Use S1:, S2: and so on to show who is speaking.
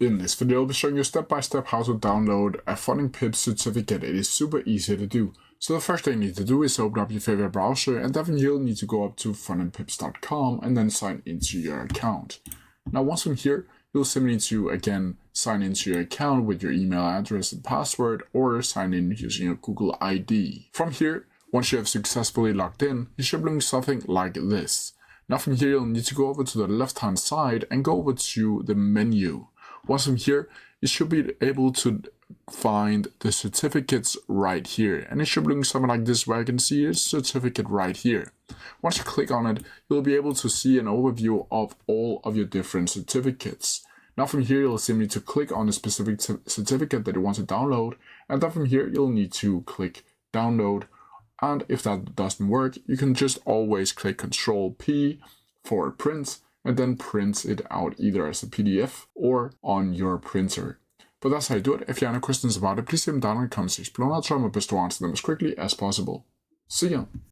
S1: In this video, I'll be showing you step by step how to download a Funding Pips certificate. It is super easy to do. So the first thing you need to do is open up your favorite browser, and then you'll need to go up to fundingpips.com and then sign into your account. Now once from here, you'll simply need to again sign into your account with your email address and password, or sign in using your Google ID. From here, once you have successfully logged in, you should bring something like this. Now from here, you'll need to go over to the left hand side and go over to the menu. Once from here, you should be able to find the certificates right here, and it should look something like this, where you can see a certificate right here. Once you click on it, you'll be able to see an overview of all of your different certificates. Now from here, you'll simply need to click on a specific certificate that you want to download, and then from here, you'll need to click download. And if that doesn't work, you can just always click Ctrl P for print, and then print it out either as a PDF or on your printer. But that's how you do it. If you have any questions about it, please leave them down in the comment section below, and I'll try my best to answer them as quickly as possible. See ya!